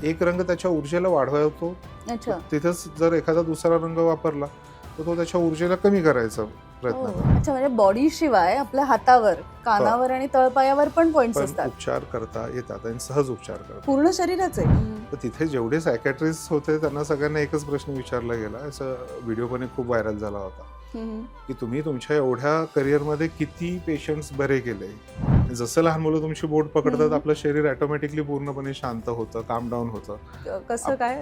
एक रंग त्याच्या ऊर्जेला वाढवतो. अच्छा. तिथेच जर एखादा दुसरा रंग वापरला तर तो त्याच्या ऊर्जेला कमी करायचा प्रयत्न करतो. अच्छा, म्हणजे बॉडी शिवाय आपल्या हातावर, कानावर आणि तळपायावर पण पॉइंट्स पण असतात. उपचार करता येतात आणि सहज उपचार करतात. पूर्ण शरीराचे. तर तिथे जेवढे सायकॅट्रिस्ट होते त्यांना सगळ्यांना एकच प्रश्न विचारला गेला. असा व्हिडिओ पण एक खूप व्हायरल झाला होता की तुम्ही तुमच्या एवढ्या करिअरमध्ये किती पेशंट्स बरे केले. जसं लहान मुलं तुमची बोट पकडतात आपलं शरीर ऑटोमॅटिकली पूर्णपणे शांत होतं, काम डाऊन होतं. कसं काय?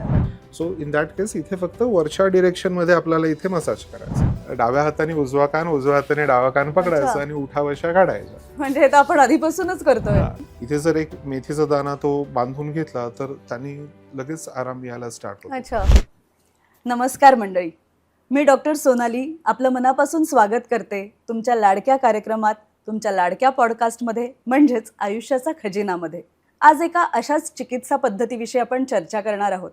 सो इन दॅट केस इथे फक्त वरच्या डिरेक्शन मध्ये आपल्याला इथे मसाज करायचा. डाव्या हाताने उजवा कान, उजव्या हाताने डावा कान पकडायचा आणि उठावशा काढायचा. म्हणजे हे तर आपण आधीपासूनच करतोय. इथे जर एक मेथीचा दाना तो बांधून घेतला तर त्यांनी लगेच आराम यायला स्टार्ट होतो. अच्छा. नमस्कार मंडळी, मी डॉक्टर सोनाली आपलं मनापासून स्वागत करते तुमच्या लाडक्या कार्यक्रमात, तुमच्या लाडक्या पॉडकास्टमध्ये म्हणजेच आयुष्याचा खजिनामध्ये. आज एका अशाच चिकित्सा पद्धतीविषयी आपण चर्चा करणार आहोत,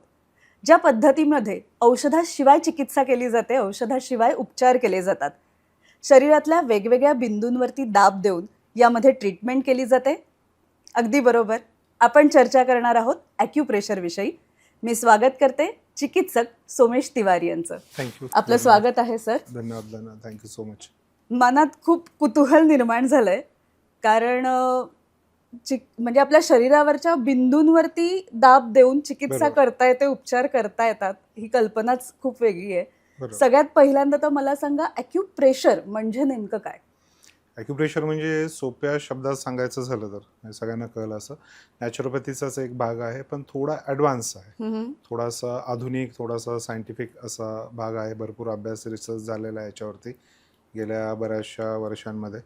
ज्या पद्धतीमध्ये औषधाशिवाय चिकित्सा केली जाते, औषधाशिवाय उपचार केले जातात. शरीरातल्या वेगवेगळ्या बिंदूंवरती दाब देऊन यामध्ये ट्रीटमेंट केली जाते. अगदी बरोबर, आपण चर्चा करणार आहोत ॲक्युप्रेशरविषयी. मी स्वागत करते चिकित्सक सोमेश तिवारी यांचं. थँक्यू. आपलं स्वागत आहे सर. धन्यवाद. Thank you so much. मनात खूप कुतूहल निर्माण झालंय, कारण म्हणजे आपल्या शरीरावरच्या बिंदूंवरती दाब देऊन चिकित्सा करता येते, उपचार करता येतात, ही कल्पनाच खूप वेगळी आहे. सगळ्यात पहिल्यांदा तर मला सांगा, ॲक्युप्रेशर म्हणजे नेमकं काय? ॲक्युप्रेशर म्हणजे सोप्या शब्दात सांगायचं झालं तर सगळ्यांना कळलं असं नॅचरोपॅथीचाच एक भाग आहे, पण थोडा ॲडव्हान्स आहे. थोडासा आधुनिक, थोडासा सायंटिफिक असा भाग आहे. भरपूर अभ्यास, रिसर्च झालेला आहे याच्यावरती गेल्या बऱ्याचशा वर्षांमध्ये.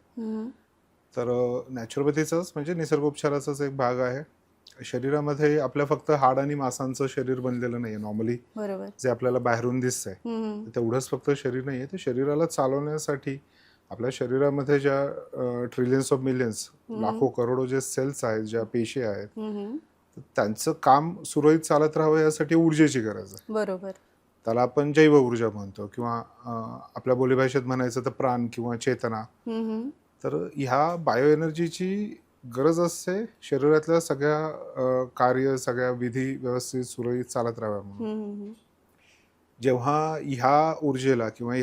तर नॅचरोपॅथीचाच म्हणजे निसर्गोपचाराचाच एक भाग आहे. शरीरामध्ये आपल्या फक्त हाड आणि मांसांचं शरीर बनलेलं नाही आहे नॉर्मली, जे आपल्याला बाहेरून दिसतंय तेवढंच फक्त शरीर नाही आहे. ते शरीराला चालवण्यासाठी आपल्या शरीरामध्ये ज्या ट्रिलियन्स ऑफ मिलियन्स, लाखो करोडो जे सेल्स आहेत, ज्या पेशी आहेत, त्यांचं काम सुरळीत चालत राहावं यासाठी ऊर्जेची गरज आहे. बरोबर. त्याला आपण जैव ऊर्जा म्हणतो किंवा आपल्या बोलीभाषेत म्हणायचं तर प्राण किंवा चेतना. तर ह्या बायो एनर्जीची गरज असते शरीरातल्या सगळ्या कार्य, सगळ्या विधी व्यवस्थित सुरळीत चालत राहाव्या म्हणून. जेव्हा ह्या ऊर्जेला किंवा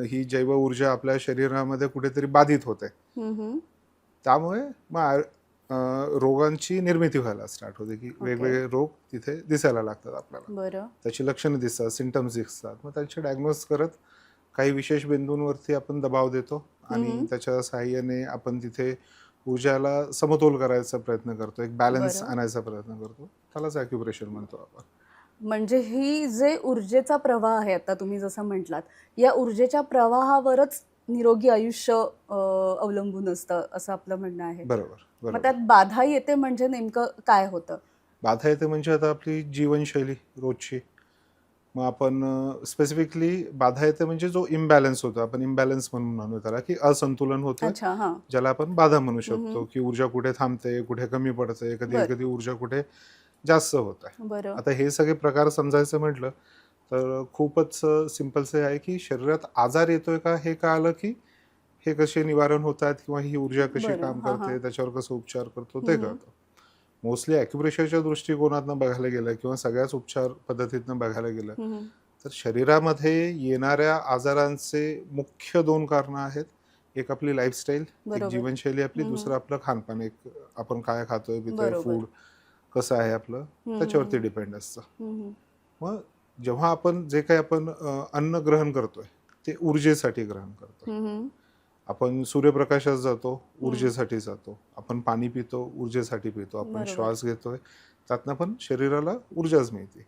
ही जैव ऊर्जा आपल्या शरीरामध्ये कुठेतरी बाधित होते, त्यामुळे मग रोगांची निर्मिती व्हायला स्टार्ट होते की वेगवेगळे रोग तिथे दिसायला लागतात आपल्याला. त्याची लक्षणं दिसतात, सिम्पटम्स दिसतात. मग त्याचे डायग्नोज करत काही विशेष बिंदूंवरती आपण दबाव देतो आणि त्याच्या सहाय्याने आपण तिथे ऊर्जाला समतोल करायचा प्रयत्न करतो, एक बॅलन्स आणायचा प्रयत्न करतो. त्यालाच ॲक्युप्रेशर म्हणतो आपण. म्हणजे ही जे ऊर्जेचा प्रवाह आहे, आता तुम्ही जसं म्हटलात, या ऊर्जेच्या प्रवाहावरच निरोगी आयुष्य अवलंबून असतं असं आपलं म्हणणं आहे. बरोबर. मग त्यात बाधा येते म्हणजे नेमकं काय होतं? बाधा येते म्हणजे आता आपली जीवनशैली रोजची. मग आपण स्पेसिफिकली बाधा येते म्हणजे जो इम्बॅलन्स होतो, आपण इम्बॅलन्स म्हणून म्हणू त्याला, की असंतुलन होतं, ज्याला आपण बाधा म्हणू शकतो. की ऊर्जा कुठे थांबते, कुठे कमी पडते, कधी कधी ऊर्जा कुठे जास्त होत आहे. आता हे सगळे प्रकार समजायचं म्हटलं तर खूपच सिंपलसे आहे की शरीरात आजार येतोय का हे कळलं की हे कसे निवारण होतात किंवा ही ऊर्जा कशी काम करते, त्याच्यावर कसं उपचार करतो ते कळतं. मोस्टली ॲक्युप्रेशरच्या दृष्टिकोनातनं बघायला गेलं किंवा सगळ्याच उपचार पद्धतीतनं बघायला गेलं तर शरीरामध्ये येणाऱ्या आजारांचे मुख्य 2 कारणं आहेत. एक आपली लाईफस्टाईल, एक जीवनशैली आपली, दुसरं आपलं खानपान, एक आपण काय खातोय पितोय, फूड कसं आहे आपलं, त्याच्यावरती डिपेंड असतं. मग जेव्हा आपण जे काही आपण अन्न ग्रहण करतोय ते ऊर्जेसाठी ग्रहण करतोय. आपण सूर्यप्रकाशात जातो, ऊर्जेसाठी जातो. आपण पाणी पितो, ऊर्जेसाठी पितो. आपण श्वास घेतोय, त्यातनं पण शरीराला ऊर्जाच मिळते.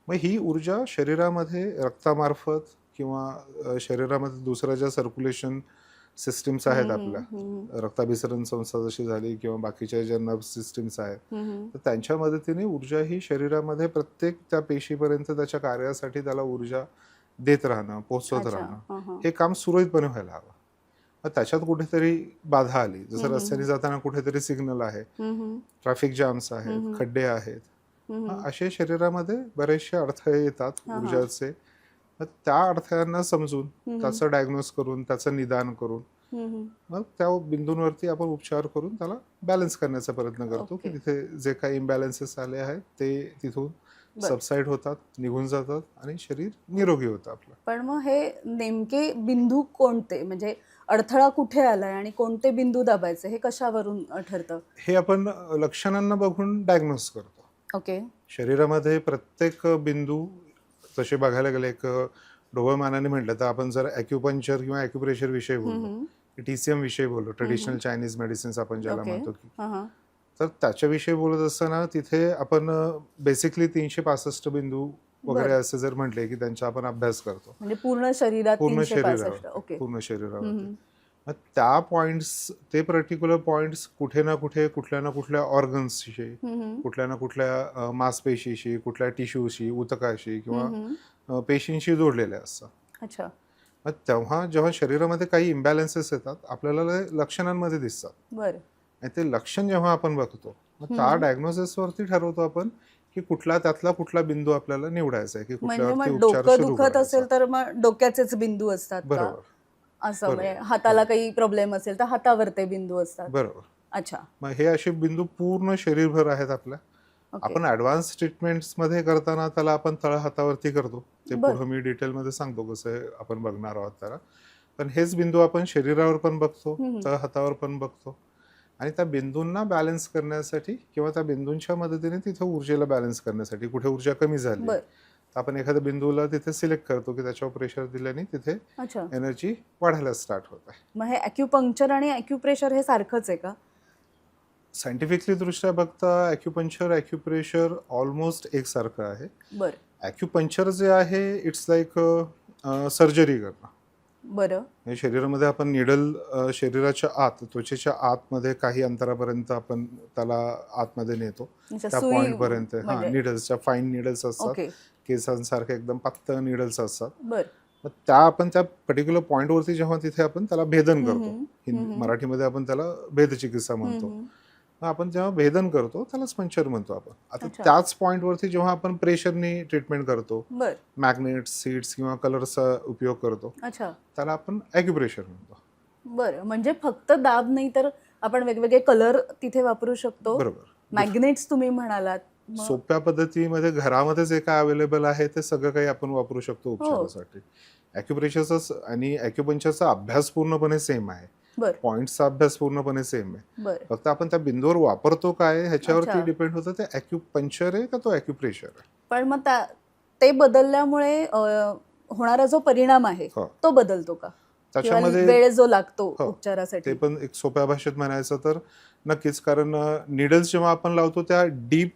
मग ही ऊर्जा शरीरामध्ये रक्तामार्फत किंवा शरीरामध्ये दुसऱ्या ज्या सर्क्युलेशन सिस्टीम्स आहेत आपल्या, रक्ताभिसरण संस्था जशी झाली किंवा बाकीच्या ज्या नर्व्ह सिस्टीम्स आहेत, तर त्यांच्या मदतीने ऊर्जा ही शरीरामध्ये प्रत्येक त्या पेशीपर्यंत त्याच्या कार्यासाठी त्याला ऊर्जा देत राहणं, पोहोचवत राहणं, हे काम सुरळीतपणे व्हायला हवं. मग त्याच्यात कुठेतरी बाधा आली, जसं रस्त्याने जाताना कुठेतरी सिग्नल आहे, ट्रॅफिक जॅम्स आहेत, खड्डे आहेत, असे शरीरामध्ये बरेचसे अडथळे येतात ऊर्जाचे. मग त्या अडथळ्यांना समजून त्याचं डायग्नोज करून त्याचं निदान करून मग त्या बिंदूंवरती आपण उपचार करून त्याला बॅलन्स करण्याचा प्रयत्न करतो की तिथे जे काही इम्बॅलन्सेस आले आहेत ते तिथून सबसाइड होतात, निघून जातात आणि शरीर निरोगी होतं आपलं. पण मग हे नेमके बिंदू कोणते, म्हणजे अडथळा कुठे आलाय आणि कोणते बिंदू दाबायचे हे कशावरून ठरतं? हे आपण लक्षणांना बघून डायग्नोस करतो. ओके. शरीरामध्ये प्रत्येक बिंदू तसे बघायला गेले एक ढोबळमानाने म्हटलं तर आपण जर ॲक्युपंक्चर किंवा ॲक्युप्रेशर विषयी बोललो, TCM विषयी बोललो, ट्रेडिशनल चायनीज मेडिसिन्स आपण ज्याला म्हणतो की, तर त्याच्याविषयी बोलत असताना तिथे आपण बेसिकली 365 बिंदू वगैरे असे जर म्हटले की त्यांचा आपण अभ्यास करतो. म्हणजे पूर्ण शरीरात पूर्ण 365. शरीरावर ओके. पूर्ण शरीरावर. मग त्या पॉइंट्स, ते पर्टिक्युलर पॉइंट्स कुठे ना कुठे कुठल्या ना कुठल्या ऑर्गन्सशी, कुठल्या ना कुठल्या मांसपेशीशी, कुठल्या टिश्यूशी, उतकाशी किंवा पेशींशी जोडलेले असतात. अच्छा. मग तेव्हा जेव्हा शरीरामध्ये काही इम्बॅलन्सेस येतात आपल्याला लक्षणांमध्ये दिसतात. बरं. आणि ते लक्षण जेव्हा आपण बघतो मग त्या डायग्नोसिसवरती ठरवतो आपण की त्यातला कुठला बिंदू आपल्याला निवडायचा आहे, की कुठल्यावरती उपचार डोकं सुरू दुखत असेल तर मग डोक्याचेच बिंदू असतात का? बरोबर. असं म्हणजे हाताला काही प्रॉब्लेम असेल तर हातावर ते बिंदू असतात. बरोबर. अच्छा. मग हे असे बिंदू पूर्ण शरीरभर आहेत आपल्या. आपण ऍडव्हान्स ट्रीटमेंट्स मध्ये करताना त्याला आपण तळहातावरती करतो. ते पुढे मी डिटेलमध्ये सांगतो कसं आपण बघणार आहोत त्याला. पण हेच बिंदू आपण शरीरावर पण बघतो, तळहातावर पण बघतो. आणि त्या बिंदूंना बॅलन्स करण्यासाठी किंवा त्या बिंदूंच्या मदतीने तिथे ऊर्जेला बॅलन्स करण्यासाठी कुठे ऊर्जा कमी झाली तर आपण एखाद्या बिंदूला तिथे सिलेक्ट करतो की त्याच्यावर प्रेशर दिल्याने तिथे एनर्जी वाढायला स्टार्ट होत आहे. मग हे ॲक्युपंक्चर आणि ॲक्युप्रेशर हे सारखंच आहे का? सायंटिफिकली दृष्ट्या बघता ॲक्युपंक्चर ॲक्युप्रेशर ऑलमोस्ट एकसारखं आहे. बरं. ॲक्युपंक्चर जे आहे इट्स लाईक सर्जरी करणं. बरं. शरीरामध्ये आपण निडल शरीराच्या आत, त्वचेच्या आतमध्ये काही अंतरापर्यंत आपण त्याला आतमध्ये नेतो त्या पॉइंट पर्यंत. निडल्सच्या फाईन निडल्स असतात, केसांसारखे एकदम पातळ निडल्स असतात. मग आपण त्या पर्टिक्युलर पॉइंटवरती जेव्हा तिथे आपण त्याला भेदन करतो, मराठीमध्ये आपण त्याला भेदचिकित्सा म्हणतो. आपण जेव्हा भेदन करतो त्यालाच पंक्चर म्हणतो आपण. आता त्याच पॉइंटवरती जेव्हा आपण प्रेशरने ट्रीटमेंट करतो, मॅग्नेट, सीड्स किंवा कलरचा उपयोग करतो, त्याला आपण ॲक्युप्रेशर म्हणतो. बरं. म्हणजे फक्त दाब नाही तर आपण वेगवेगळे कलर तिथे वापरू शकतो. बरोबर. मॅग्नेट्स तुम्ही म्हणालात. सोप्या पद्धतीमध्ये घरामध्ये जे काय अवेलेबल आहे ते सगळं काही आपण वापरू शकतो उपचारासाठी. ॲक्युप्रेशरचा आणि ॲक्युपंक्चरचा अभ्यास पूर्णपणे सेम आहे. पॉइंटचा अभ्यास पूर्णपणे सेम आहे. फक्त आपण त्या बिंदूवर वापरतो काय ह्याच्यावरती डिपेंड होतं ते ॲक्युपंक्चर आहे का तो ॲक्युप्रेशर आहे. पण मग ते बदलल्यामुळे होणारा जो परिणाम आहे तो बदलतो का? त्याच्यामध्ये वेळ जो लागतो उपचारासाठी. ते पण एक सोप्या भाषेत म्हणायचं तर नक्कीच. कारण निडल्स जेव्हा आपण लावतो त्या डीप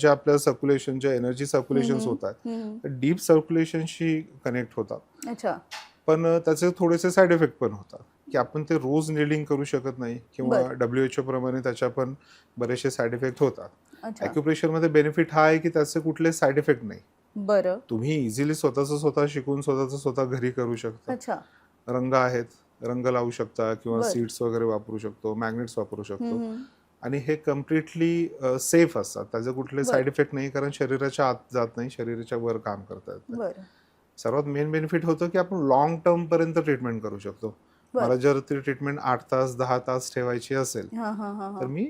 ज्या आपल्या सर्क्युलेशन, ज्या एनर्जी सर्क्युलेशन होतात डीप सर्क्युलेशनशी कनेक्ट होतात. पण त्याचे थोडेसे साईड इफेक्ट पण होतात की आपण ते रोज निडिंग करू शकत नाही किंवा WHO प्रमाणे त्याच्या पण बरेचसे साईड इफेक्ट होतात. ॲक्युप्रेशर मध्ये बेनिफिट हा आहे की त्याचे कुठले साईड इफेक्ट नाही. बरं. तुम्ही इझिली स्वतः शिकून स्वतः घरी करू शकता. रंग आहेत, रंग लावू शकता किंवा सीड्स वगैरे वापरू शकतो, मॅग्नेट्स वापरू शकतो. आणि हे कम्प्लिटली सेफ असतात. त्याचे कुठले साईड इफेक्ट नाही कारण शरीराच्या आत जात नाही, शरीराच्या वर काम करतात. सर्वात मेन बेनिफिट होतं की आपण लॉंग टर्म पर्यंत ट्रीटमेंट करू शकतो. मला जर ती ट्रीटमेंट 8 तास 10 तास ठेवायची असेल तर मी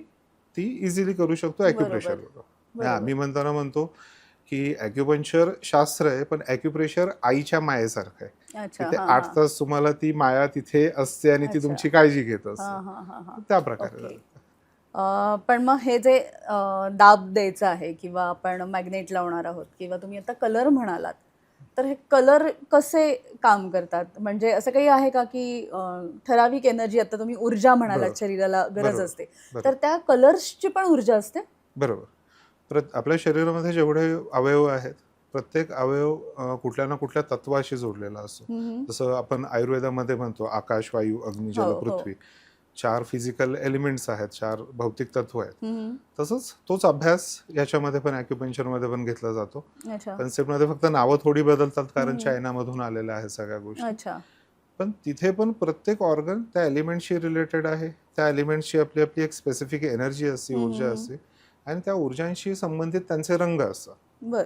ती इझिली करू शकतो ॲक्युप्रेशर. आम्ही म्हणतो की ॲक्युपंक्चर शास्त्र आहे पण ॲक्युप्रेशर आईच्या मायेसारखं आहे. तिथे 8 तास तुम्हाला ती माया तिथे असते आणि ती तुमची काळजी घेत असते. त्या प्रकारे. पण मग हे जे दाब द्यायचं आहे किंवा आपण मॅग्नेट लावणार आहोत किंवा तुम्ही आता कलर म्हणालात तर हे कलर कसे काम करतात? म्हणजे असं काही आहे का की ठराविक एनर्जी, आता तुम्ही ऊर्जा म्हणालात शरीराला गरज असते तर त्या कलर्सची पण ऊर्जा असते? बरोबर. आपल्या शरीरामध्ये जेवढे अवयव आहेत प्रत्येक अवयव कुठल्या ना कुठल्या तत्वाशी जोडलेला असतो. जसं आपण आयुर्वेदामध्ये म्हणतो आकाश, वायू, अग्नी, जल, पृथ्वी 4 फिजिकल एलिमेंट्स आहेत, 4 भौतिक तत्व आहेत. तसंच तोच अभ्यास याच्यामध्ये पण ॲक्युपंक्चर मध्ये पण घेतला जातो. कन्सेप्ट मध्ये फक्त नावं थोडी बदलतात कारण चायनामधून आलेल्या आहेत सगळ्या गोष्टी. पण तिथे पण प्रत्येक ऑर्गन त्या एलिमेंटशी रिलेटेड आहे. त्या एलिमेंटची आपली एक स्पेसिफिक एनर्जी असते, ऊर्जा असते आणि त्या ऊर्जांशी संबंधित त्यांचे रंग असतात.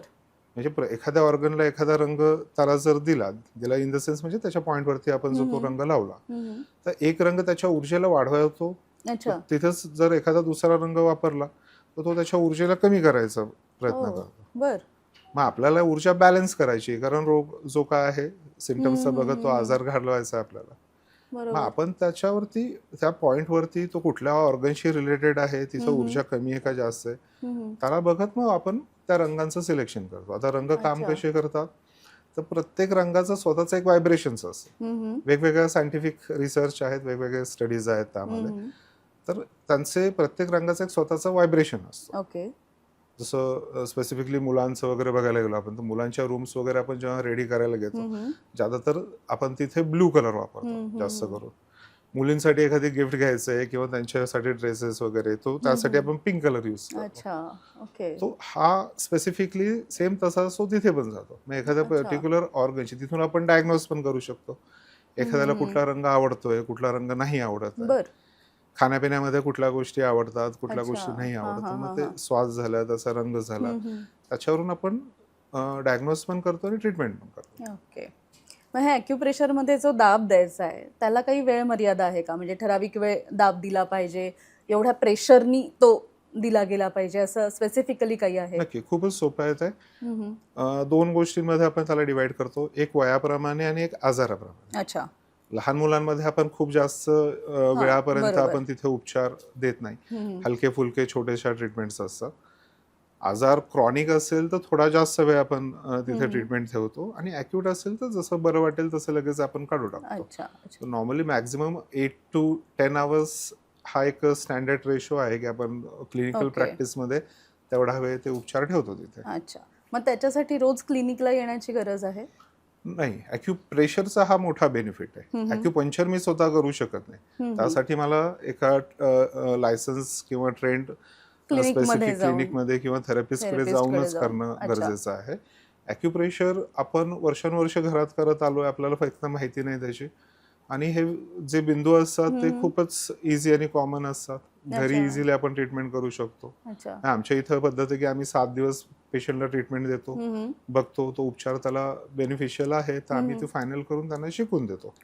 म्हणजे एखाद्या ऑर्गनला एखादा रंग त्याला जर दिला इन द सेन्स म्हणजे त्याच्या पॉइंटवरती आपण जो तो रंग लावला, तर एक रंग त्याच्या ऊर्जेला वाढवतो. तिथेच जर एखादा दुसरा रंग वापरला तर तो त्याच्या ऊर्जेला कमी करायचा प्रयत्न करतो. मग आपल्याला ऊर्जा बॅलन्स करायची, कारण रोग जो काय आहे सिम्पटम्सचा बघत तो आजार घालवायचा आपल्याला. मग आपण त्याच्यावरती त्या पॉइंटवरती तो कुठल्या ऑर्गनशी रिलेटेड आहे, तिथं ऊर्जा कमी आहे का जास्त आहे, त्याला बघत मग आपण त्या रंगांचं सिलेक्शन करतो. आता रंग काम कसे करतात, तर प्रत्येक रंगाचं स्वतःचं एक व्हायब्रेशन्स असतं. वेगवेगळ्या सायंटिफिक रिसर्च आहेत, वेगवेगळे स्टडीज आहेत त्यामध्ये. तर त्यांचे प्रत्येक रंगाचं एक स्वतःचं व्हायब्रेशन असतं. जसं स्पेसिफिकली मुलांचं वगैरे बघायला गेलो आपण, तर मुलांच्या रूम्स वगैरे आपण जेव्हा रेडी करायला घेतो, ज्यादातर आपण तिथे ब्लू कलर वापरतो जास्त करून. मुलींसाठी एखादी गिफ्ट घ्यायचंय किंवा त्यांच्यासाठी ड्रेसेस वगैरे, तो त्यासाठी आपण पिंक कलर यूज करतो. तो हा स्पेसिफिकली सेम तसा सो तिथे पण जातो. मग एखाद्या पर्टिक्युलर ऑर्गनची तिथून आपण डायग्नोज पण करू शकतो. एखाद्याला कुठला रंग आवडतोय, कुठला रंग नाही आवडत, खाण्यापिण्यामध्ये कुठल्या गोष्टी आवडतात, कुठल्या गोष्टी नाही आवडतात. मग ते स्वाद झाला, त्याचा रंग झाला, त्याच्यावरून आपण डायग्नोज पण करतो आणि ट्रीटमेंट पण करतो. ओके. मग हे ॲक्युप्रेशर मध्ये जो दाब द्यायचा आहे त्याला काही वेळ मर्यादा आहे का? म्हणजे ठराविक वेळ दाब दिला पाहिजे, एवढ्या प्रेशरनी तो दिला गेला पाहिजे, असं स्पेसिफिकली काही आहे? नक्की, खूपच सोपं आहे ते. दोन गोष्टींमध्ये आपण त्याला डिवाइड करतो, एक वयाप्रमाणे आणि एक आजाराप्रमाणे. अच्छा. लहान मुलांमध्ये आपण खूप जास्त वेळापर्यंत आपण तिथे उपचार देत नाही, हलके फुलके छोटेशा ट्रीटमेंट्स असतात. आजार क्रॉनिक असेल तर थोडा जास्त वेळ आपण तिथे ट्रीटमेंट ठेवतो, आणि ॲक्यूट असेल तर जसं बरं वाटेल तसं लगेच आपण काढू टाकतो. नॉर्मली मॅक्झिमम 8 to 10 hours हा एक स्टँडर्ड रेशो आहे की आपण क्लिनिकल प्रॅक्टिसमध्ये तेवढा वेळ ते उपचार ठेवतो तिथे. अच्छा. मग त्याच्यासाठी रोज क्लिनिकला येण्याची गरज आहे? नाही, ॲक्युप्रेशरचा हा मोठा बेनिफिट आहे. ॲक्युपंक्चर मी स्वतः करू शकत नाही, त्यासाठी मला एका लायसन्स किंवा ट्रेंड स्पेसिफिक क्लिनिकमध्ये किंवा थेरपिस्टकडे जाऊनच करणं गरजेचं आहे. ॲक्युप्रेशर आपण वर्षानुवर्ष घरात करत आलोय, आपल्याला फक्त माहिती नाही त्याची, आणि हे जे बिंदू असतात ते खूपच इझी आणि कॉमन असतात. घरी इझिली आपण ट्रीटमेंट करू शकतो. आमच्या इथं पद्धत आहे की आम्ही 7 दिवस पेशंटला ट्रीटमेंट देतो, बघतो तो उपचार त्याला बेनिफिशियल आहे तर आम्ही ते फायनल करून त्यांना शिकून देतो.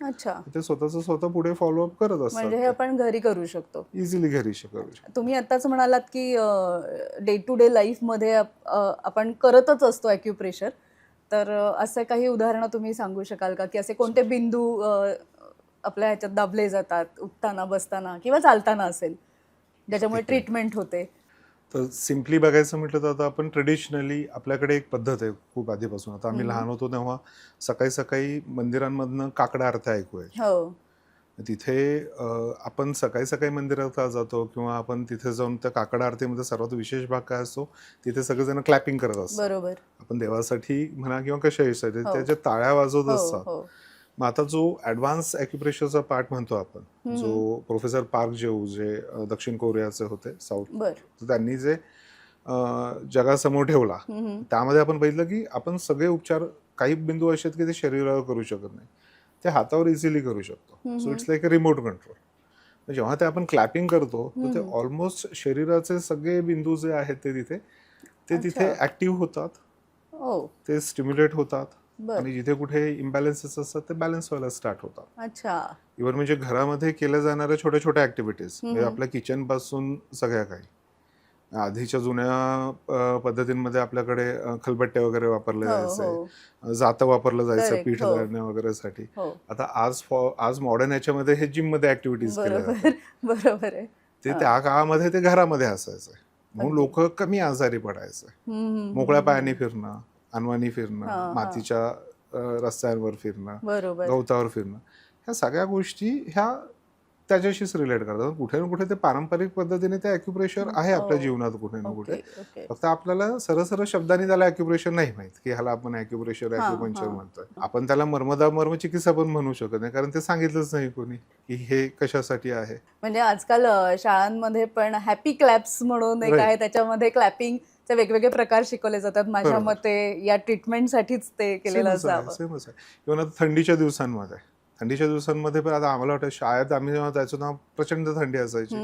ते स्वतः पुढे फॉलोअप करत असतात. म्हणजे हे आपण घरी करू शकतो, इझिली घरी करू शकतो. तुम्ही आताच म्हणालात की डे टू डे लाईफ मध्ये आपण करतच असतो ॲक्युप्रेशर, तर असे काही उदाहरणं तुम्ही सांगू शकाल का, की असे कोणते बिंदू आपल्या ह्याच्यात दाबले जातात, उठताना, बसताना किंवा चालताना असेल, ज्याच्यामुळे ट्रीटमेंट होते? तर सिम्पली बघायचं म्हटलं तर आता आपण ट्रेडिशनली आपल्याकडे एक पद्धत आहे खूप आधीपासून. आता आम्ही लहान होतो तेव्हा सकाळी सकाळी मंदिरांमधनं काकडा आरत्या ऐकू यायच्या. तिथे आपण सकाळी सकाळी मंदिरात जातो किंवा आपण तिथे जाऊन त्या काकडा आरतीमध्ये सर्वात विशेष भाग काय असतो, तिथे सगळेजण क्लॅपिंग करत असतात. बरोबर. आपण देवासाठी म्हणा किंवा कशासाठी त्याच्या टाळ्या वाजवत असतात. मग आता जो ॲडव्हान्स ॲक्युप्रेशरचा पार्ट म्हणतो आपण, जो प्रोफेसर पार्क जेऊ जे दक्षिण कोरियाचे होते, साऊथ, त्यांनी जे जगासमोर ठेवला, त्यामध्ये आपण बघितलं की आपण सगळे उपचार, काही बिंदू असे आहेत की ते शरीरावर करू शकत नाही, ते हातावर इझिली करू शकतो. So it's like a remote control. जेव्हा ते आपण क्लॅपिंग करतो तर ते ऑलमोस्ट शरीराचे सगळे बिंदू जे आहेत ते तिथे ऍक्टिव्ह होतात, ते स्टिम्युलेट होतात, आणि जिथे कुठे इम्बॅलन्सेस असतात ते बॅलन्स व्हायला स्टार्ट होतात. इव्हन म्हणजे घरामध्ये केल्या जाणाऱ्या छोट्या छोट्या ऍक्टिव्हिटीज, म्हणजे आपल्या किचन पासून सगळ्या काही. आधीच्या जुन्या पद्धतींमध्ये आपल्याकडे खलबत्ते वगैरे वापरले जायचे, जातं वापरलं जायचं पीठ दळण्या वगैरे साठी. आता आज मॉडर्न याच्यामध्ये हे जिम मध्ये ऍक्टिव्हिटीज केल्या जातात. बरोबर आहे. ते त्या काळामध्ये ते घरामध्ये असायचं, म्हणून लोक कमी आजारी पडायचे. मोकळ्या पायाने फिरणं, अनवाणी फिरणं, मातीच्या रस्त्यांवर फिरणं, गवतावर फिरणं, ह्या सगळ्या गोष्टी ह्या त्याच्याशीच रिलेट करतात. कुठे ना कुठे ते पारंपरिक पद्धतीने ते ॲक्युप्रेशर आहे आपल्या जीवनात कुठे ना कुठे. फक्त आपल्याला सरळ शब्दांनी त्याला ॲक्युप्रेशर नाही माहित की ह्याला आपण ॲक्युप्रेशर ॲक्युपंक्चर म्हणतोय. आपण त्याला मर्म चिकित्सा पण म्हणू शकत नाही, कारण ते सांगितलंच नाही कोणी की हे कशासाठी आहे. म्हणजे आजकाल शाळांमध्ये पण हॅपी क्लॅप्स म्हणून एक आहे, त्याच्यामध्ये क्लॅपिंग वेगवेगळे प्रकार शिकवले जातात. माझ्या मते या ट्रीटमेंटसाठीच ते केलेलं असावं. सेमच आहे. किंवा थंडीच्या दिवसांमध्ये पण आता आम्हाला वाटतं शाळेत आम्ही जेव्हा जायचो तेव्हा प्रचंड थंडी असायची,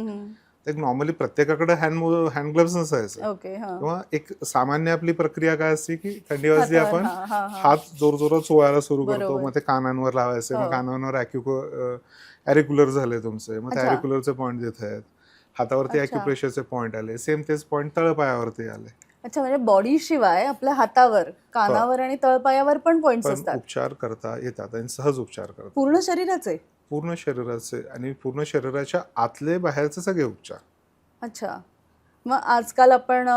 एक नॉर्मली प्रत्येकाकडे हँड ग्लोव्स नसायचं ओके किंवा एक सामान्य आपली प्रक्रिया काय असते की थंडी वाजली हातावर, आपण हा, हा, हा. हात जोरजोरात चोळायला सुरू करतो, बरोबर. मग ते कानांवर लावायचे, हो. मग कानांवर ॲरिक्युलर झाले तुमचे, मग ते अच्छा. ॲरिक्युलरचे पॉईंट देत आहेत, हातावरती अच्छा. ॲक्युप्रेशरचे पॉईंट आले, सेम तेच पॉईंट तळपायावरती आले. अच्छा, म्हणजे बॉडी शिवाय आपल्या हातावर, कानावर आणि तळपायावर पण पॉइंट्स पण असतात. उपचार करता येतात आणि सहज उपचार करतात पूर्ण शरीराचे? पूर्ण शरीराचे आणि पूर्ण शरीराच्या आतले बाहेरचे सगळे उपचार. अच्छा. मग आजकाल आपण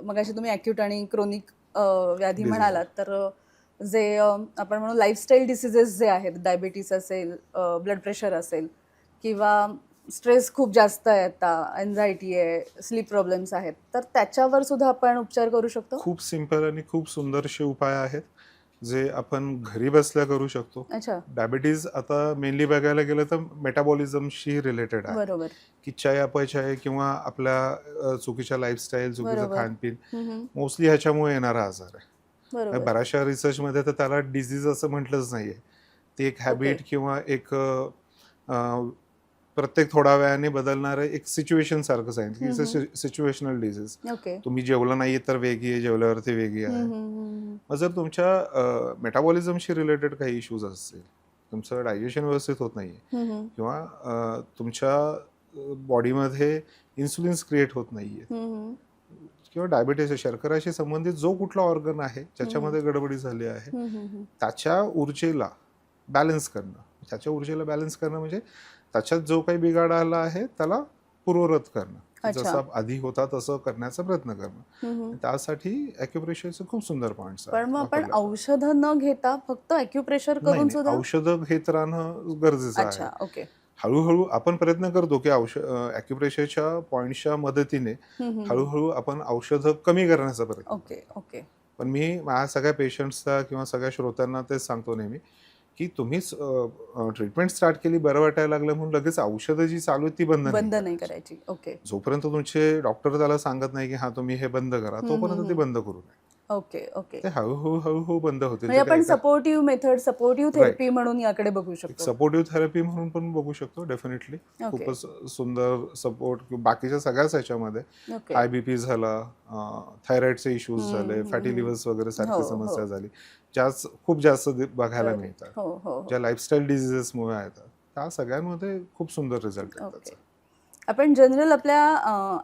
मगाशी तुम्ही ॲक्यूट आणि क्रोनिक व्याधी Disease. म्हणालात, तर जे आपण म्हणू लाईफस्टाईल डिसिजेस जे आहेत, डायबिटीस असेल, ब्लड प्रेशर असेल किंवा स्ट्रेस खूप जास्त आहे आता, एन्झायटी आहे, स्लीप प्रॉब्लेम्स आहेत, तर त्याच्यावर सुद्धा आपण उपचार करू शकतो? खूप सिंपल आणि खूप सुंदरसे उपाय आहेत जे आपण घरी बसल्या करू शकतो. अच्छा. डायबिटीज आता मेनली बघायला गेलं तर मेटाबॉलिझमशी रिलेटेड आहे, बरोबर. की चय अपचय किंवा आपल्या चुकीच्या लाईफस्टाईल, चुकीचं बरोबर. खानपीन मोस्टली ह्याच्यामुळे येणारा आजार आहे. बरोबर. बऱ्याचशा रिसर्चमध्ये तर त्याला डिझीज असं म्हटलंच नाहीये, ते एक हॅबिट किंवा एक प्रत्येक थोड्या वेळाने बदलणारं एक सिच्युएशन सारखं सांगितलं की सिच्युएशनल डिझीज. ओके. तुम्ही जेवलं नाही तर वेगळी आहे, जेवल्यावरती वेगळी आहे. मग जर तुमच्या मेटाबॉलिझमशी रिलेटेड काही इश्यूज असतील, तुमचं डायजेशन व्यवस्थित होत नाहीये किंवा तुमच्या बॉडीमध्ये इन्सुलिन्स क्रिएट होत नाहीये किंवा डायबिटीस शर्कराशी संबंधित जो कुठला ऑर्गन आहे ज्याच्यामध्ये गडबडी झाली आहे, त्याच्या ऊर्जेला बॅलन्स करणं म्हणजे त्याच्यात जो काही बिघाड आला आहे त्याला पूर्वरत करणं, जसं आधी होता तसं करण्याचा प्रयत्न करणं. त्यासाठी ॲक्युप्रेशरचे खूप सुंदर पॉइंट्स आहेत. पण मग आपण औषधं न घेता फक्त ॲक्युप्रेशर करून सुद्धा औषधं घेत राहणं गरजेचं आहे. अच्छा. ओके. हळूहळू आपण प्रयत्न करतो की ॲक्युप्रेशरच्या पॉइंटच्या मदतीने हळूहळू आपण औषधं कमी करण्याचा प्रयत्न. ओके. ओके. पण मी माझ्या सगळ्या पेशंट्सला किंवा सगळ्या श्रोत्यांना तेच सांगतो नेहमी की तुम्हीच ट्रीटमेंट स्टार्ट केली, बरं वाटायला लागलं म्हणून लगेच औषधं जी चालू आहेत ती बंद नाही करायची. ओके. जोपर्यंत तुमचे डॉक्टर त्याला सांगत नाही की हा तुम्ही हे बंद करा, तोपर्यंत ते बंद करू नये. ओके. ओके. ते हळूहळू बंद होतील. म्हणजे आपण सपोर्टिव्ह मेथड, सपोर्टिव्ह थेरपी म्हणून याकडे बघू शकतो. सपोर्टिव्ह थेरपी म्हणून पण बघू शकतो डेफिनेटली. खूपच सुंदर सपोर्ट. बाकीच्या सगळ्याच ह्याच्यामध्ये हाय बीपी झाला, थायरॉइडचे इश्यूज झाले, फॅटी लिव्हर्स वगैरे सारखी समस्या झाली, ज्या खूप जास्त बघायला मिळतात, ज्या लाईफस्टाईल डिझिजेसमुळे आहेत, त्या सगळ्यांमध्ये खूप सुंदर रिझल्ट आहेत. आपण जनरल आपल्या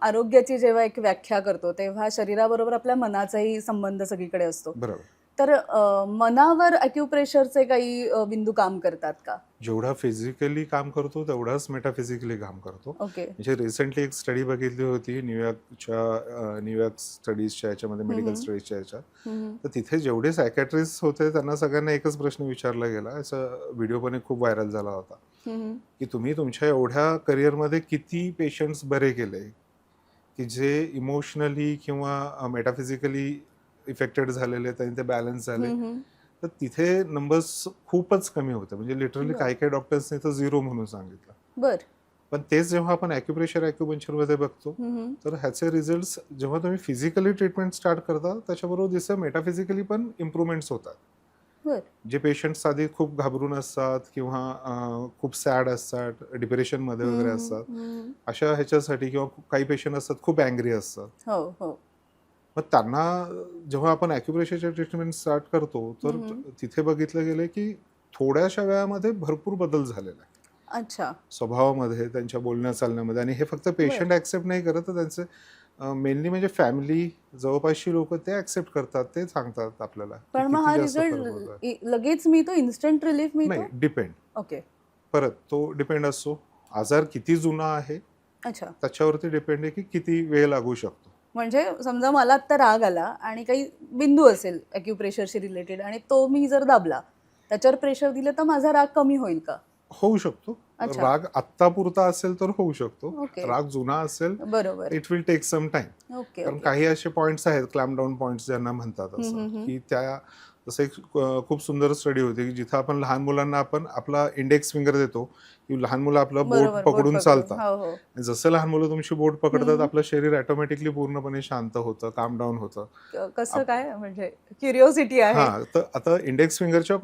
आरोग्याची जेव्हा एक व्याख्या करतो तेव्हा शरीराबरोबर आपल्या मनाचाही संबंध सगळीकडे असतो. बरोबर. तर मनावर ॲक्युप्रेशरचे काही बिंदू काम करतात का? जेवढा फिजिकली काम करतो तेवढाच मेटाफिजिकली काम करतो. ओके. म्हणजे रिसेंटली एक स्टडी बघितली होती न्यूयॉर्क स्टडीजच्या याच्यामध्ये, मेडिकल स्टडीजच्या याच्यात. तर तिथे जेवढे सायकॅट्रिस्ट होते त्यांना सगळ्यांना एकच प्रश्न विचारला गेला, याचा व्हिडिओ पण खूप व्हायरल झाला होता, की तुम्ही तुमच्या एवढ्या करिअरमध्ये किती पेशंट्स बरे केले की जे इमोशनली किंवा मेटाफिजिकली इफेक्टेड झालेले, त्यांनी ते बॅलन्स झाले. तर तिथे नंबर्स खूपच कमी होते. म्हणजे लिटरली काही डॉक्टर्सने तर 0 म्हणून सांगितलं. बर. पण तेच जेव्हा आपण ॲक्युप्रेशर मध्ये बघतो तर ह्याचे रिझल्ट जेव्हा तुम्ही फिजिकली ट्रीटमेंट स्टार्ट करता त्याच्याबरोबर दिसतं मेटाफिजिकली पण इम्प्रूव्हमेंट्स होतात. जे पेशंट्स आधी खूप घाबरून असतात किंवा खूप सॅड असतात, डिप्रेशनमध्ये वगैरे असतात, अशा ह्याच्यासाठी, किंवा काही पेशंट असतात खूप अँग्री असतात, मग त्यांना जेव्हा आपण ॲक्युप्रेशरचे ट्रीटमेंट स्टार्ट करतो तर तिथे बघितलं गेलं की थोड्याशा वेळामध्ये भरपूर बदल झालेला आहे. अच्छा. स्वभावामध्ये, त्यांच्या बोलण्या चालण्यामध्ये. आणि हे फक्त पेशंट ऍक्सेप्ट नाही करत, त्यांचे मेनली म्हणजे फॅमिली, जवळपासची लोक ते ऍक्सेप्ट करतात, ते सांगतात आपल्याला. पण मग हा रिझल्ट लगेच मिळतो, इन्स्टंट रिलीफ मिळतो? नाही, डिपेंड. ओके. परत तो डिपेंड असतो, आजार किती जुना आहे अच्छा, त्याच्यावरती डिपेंड आहे की किती वेळ लागू शकतो. म्हणजे समजा मला आता राग आला आणि काही बिंदू असेल ॲक्युप्रेशरशी रिलेटेड आणि तो मी जर दाबला, त्याच्यावर प्रेशर दिलं तर माझा राग कमी होईल का? होऊ शकतो. राग आत्ता पुरता असेल तर होऊ शकतो. राग जुना असेल, बरोबर, it will take some time. कारण काही असे पॉइंट्स आहेत, क्लॅम्प डाऊन पॉइंट्स ज्यांना म्हणतात, असं की त्या, जसं एक खूप सुंदर स्टडी होती की जिथं आपण लहान मुलांना आपण आपला इंडेक्स फिंगर देतो की लहान मुलं आपलं बोट पकडून चालतात. जसं लहान मुलं तुमची बोट पकडतात आपलं शरीर ऑटोमॅटिकली पूर्णपणे शांत होतं, काम डाऊन होतं. कसं काय, म्हणजे क्युरिओसिटी आहे. हा, तर आता इंडेक्स फिंगरच्या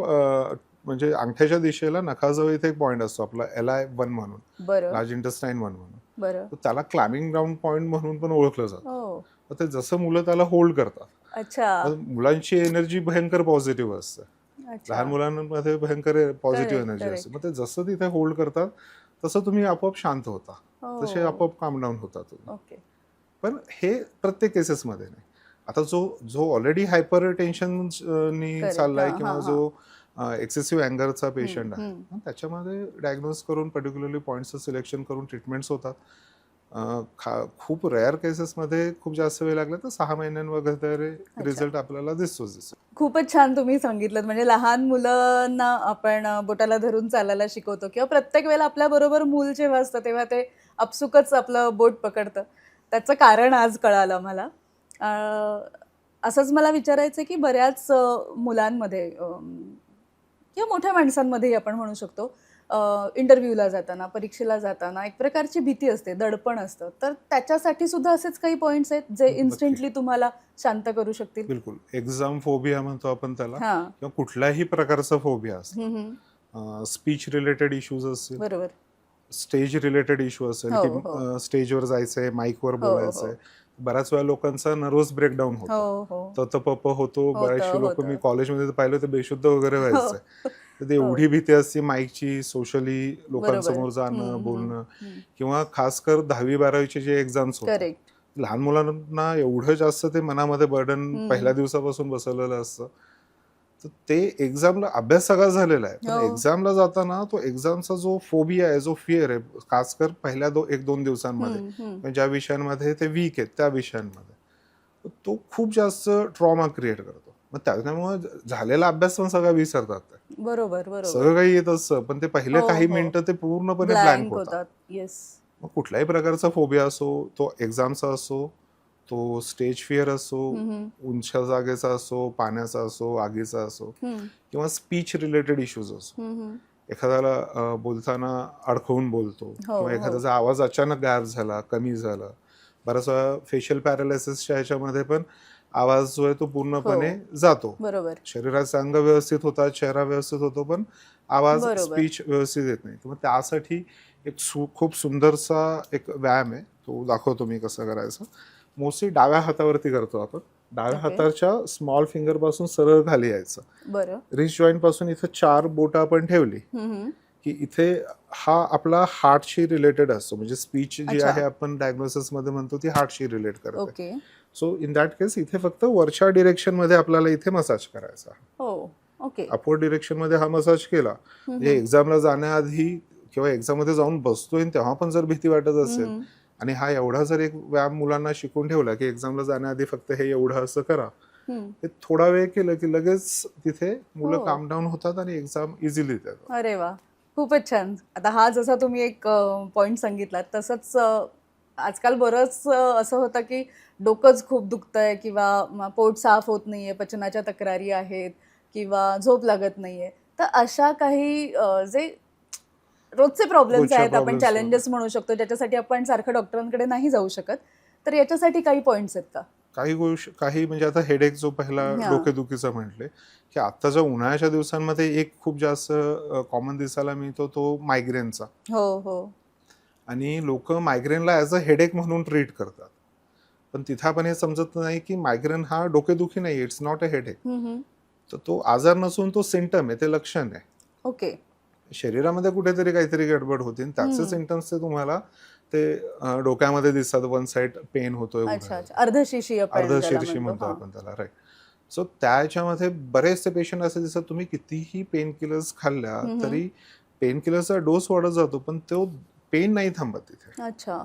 म्हणजे अंगठ्याच्या दिशेला नखाजवळ इथे एक पॉइंट असतो आपला LI1 म्हणून, लार्ज इंटेस्टाईन 1 म्हणून. बरं. तर त्याला क्लाइम्बिंग ग्राउंड पॉइंट म्हणून पण ओळखलं जातं. हो. तर ते जसं मुलं त्याला होल्ड करतात, अच्छा. मग मुलांची एनर्जी भयंकर पॉझिटिव्ह असते. अच्छा. लहान मुलांमध्ये भयंकर पॉझिटिव्ह करेक्ट, एनर्जी असते. करेक्ट. मग ते जसं तिथे होल्ड करतात तसं तुम्ही आपोआप शांत होता, तसे हो. आपोआप काम डाऊन होता तुम्ही. ओके. पण हे प्रत्येक केसेसमध्ये नाही. आता जो जो ऑलरेडी हायपर टेन्शन नी करेक्ट. चाललाय हां, किंवा हां, जो एक्सेसिव्ह अँगरचा हं, पेशंट आहे, हं. त्याच्यामध्ये डायग्नोज करून पर्टिक्युलरली पॉईंटचं सिलेक्शन करून ट्रीटमेंट्स होतात. खूप रेअर केसेसमध्ये खूप जास्त वेळ लागला तर 6 महिन्यांवगैरे रिझल्ट आपल्याला दिसतो. खूपच छान तुम्ही सांगितलं. म्हणजे लहान मुलांना आपण बोटाला धरून चालायला शिकवतो किंवा प्रत्येक वेळेला आपल्याबरोबर मूल जेव्हा असतं तेव्हा ते आपसुकच आपलं बोट पकडतं. त्याचं कारण आज कळालं मला. असंच मला विचारायचं की बऱ्याच मुलांमध्ये किंवा मोठ्या माणसांमध्येही आपण म्हणू शकतो, इंटरव्ह्यूला जाताना, परीक्षेला जाताना एक प्रकारची भीती असते, दडपण असतं. तर त्याच्यासाठी सुद्धा असेच काही पॉइंट्स आहेत जे इन्स्टंटली तुम्हाला शांत करू शकतील? बिलकुल. एक्झाम फोबिया म्हणतो आपण त्याला, हां. किंवा कुठल्याही प्रकारचा फोबिया असतो. हं, हं. स्पीच रिलेटेड इश्यूज असतील, बरोबर. स्टेज रिलेटेड इश्यू असेल, हो, की हो. स्टेजवर जायचंय, माईकवर हो, बोलायचंय. हो. बऱ्याच वेळा लोकांचा नर्वस ब्रेकडाऊन हो, होतो, हो. ततपप होतो. होतं, बरेचसे लोक मी होतं. कॉलेजमध्ये तर पाहिलं तर बेशुद्ध वगैरे हो. व्हायचं. तर ते हो. एवढी भीती असते माईकची, सोशली बरोबर. लोकांसमोर हं, जाणं, हं, बोलणं, हं. किंवा खासकर 10वी-12वीचे जे एक्झाम्स होतात, करेक्ट. लहान मुलांना एवढं जास्त ते मनामध्ये बर्डन हं. पहिल्या दिवसापासून बसवलेलं असतं. तर ते एक्झामला अभ्यास सगळा झालेला आहे, पण हो. एक्झामला जाताना तो एक्झामचा जो फोबिया आहे, जो फिअर आहे, खासकर पहिल्या 1-2 दिवसांमध्ये, हं, हं. म्हणजे ज्या विषयांमध्ये ते वीक आहेत त्या विषयांमध्ये, तर तो खूप जास्त ट्रॉमा क्रिएट करतो. मग त्याच्यामुळे झालेला अभ्यास पण सगळा विसरतात ते. बरोबर, बरोबर. सगळं काही येत असतं, पण ते पहिले हो, काही हो. मिनिटं ते पूर्णपणे ब्लँक ब्लँक होतात. होतात. येस. मग कुठल्याही प्रकारचा फोबिया असो, तो एक्झामचा असो, तो स्टेज फिअर असो, हं, हं. उंच जागेचा असो, पाण्याचा असो, आगीचा असो, हं. किंवा स्पीच रिलेटेड इश्यूज असो. हं, हं. एखाद्याला बोलताना अडखळून बोलतो, हो, किंवा हो. एखाद्याचा आवाज अचानक गायब झाला, कमी झाला. बऱ्याच वेळा फेशियल पॅरालिसिसच्या ह्याच्यामध्ये पण आवाज जो आहे तो पूर्णपणे हो. जातो. बरोबर. शरीराचे अंग व्यवस्थित होतात, चेहरा व्यवस्थित होतो, पण आवाज, बरोबर. स्पीच व्यवस्थित येत नाही. तर मग त्यासाठी एक खूप सुंदरसा एक व्यायाम आहे, तो दाखवतो मी कसं करायचं. मोस्टली डाव्या हातावरती करतो आपण. डाव्या ओके. हाताच्या स्मॉल फिंगर पासून सरळ खाली यायचं. बरं. रिस्ट जॉईंट पासून इथं 4 बोटं आपण ठेवली, हं, हं. की इथे हा आपला हार्टशी रिलेटेड असतो. म्हणजे स्पीच जी अच्छा. आहे आपण डायग्नोसिसमध्ये म्हणतो ती हार्टशी रिलेट करते. ओके. सो इन दॅट केस इथे फक्त वरच्या डिरेक्शनमध्ये आपल्याला इथे मसाज करायचा. हो. ओके. अपवर्ड डिरेक्शनमध्ये हा मसाज केला, हं, म्हणजे हं. एक्झामला जाण्याआधी किंवा एक्झाममध्ये जाऊन बसतोय आणि तेव्हा पण जर भीती वाटत हं, असेल, हं. आणि हा एवढा जर एक व्यायाम मुलांना शिकून ठेवला की एक्झामला जाण्याआधी फक्त हे एवढं असं करा, हं. हे थोडा वेळ केलं की लगेच तिथे मुलं हो. काम डाऊन होतात आणि एक्झाम इझिली देतात. अरे वाह! खूपच छान. आता हा जसा तुम्ही एक पॉइंट सांगितलात तसंच आजकाल बरंच असं होतं की डोकंच खूप दुखतंय किंवा पोट साफ होत नाहीये, पचनाच्या तक्रारी आहेत किंवा झोप लागत नाहीये. तर अशा काही जे रोजचे प्रॉब्लेम्स रोजच्या आहेत, आपण प्रॉब्लेम्स चॅलेंजेस म्हणू शकतो, ज्याच्यासाठी आपण सारखं डॉक्टरांकडे नाही जाऊ शकत. तर याच्यासाठी काही पॉइंट्स आहेत का? काही म्हणजे आता हेडेक जो पहिला हां. डोकेदुखीचा म्हटले, की आत्ताच्या उन्हाळ्याच्या दिवसांमध्ये एक खूप जास्त कॉमन दिसायला मिळतो तो मायग्रेनचा. हो, हो. आणि लोक मायग्रेनला ॲज अ हेडेक म्हणून ट्रीट करतात, पण तिथं आपण हे समजत नाही की मायग्रेन हा डोकेदुखी नाही, इट्स नॉट अ हेडेक. हं, हं. तर तो आजार नसून तो सिम्पटम आहे, ते लक्षण आहे. ओके. शरीरामध्ये कुठेतरी काहीतरी गडबड होते आणि त्याचे हं. सिम्पटम्स ते तुम्हाला ते डोक्यामध्ये दिसतात. वन साइड पेन होतोय, अच्छा, कुठे अच्छा. अर्धशीशी आपण ज्याला अर्धशीर्षी म्हणतो. म्हणतो हां. आपण त्याला, राईट. सो त्याच्यामध्ये बरेचसे पेशंट असे दिसतात, तुम्ही कितीही पेन किलर्स खाल्ल्या हं, हं. तरी पेन किलरचा डोस वाढत जातो, पण तो पेन नाही थांबत तिथे. अच्छा.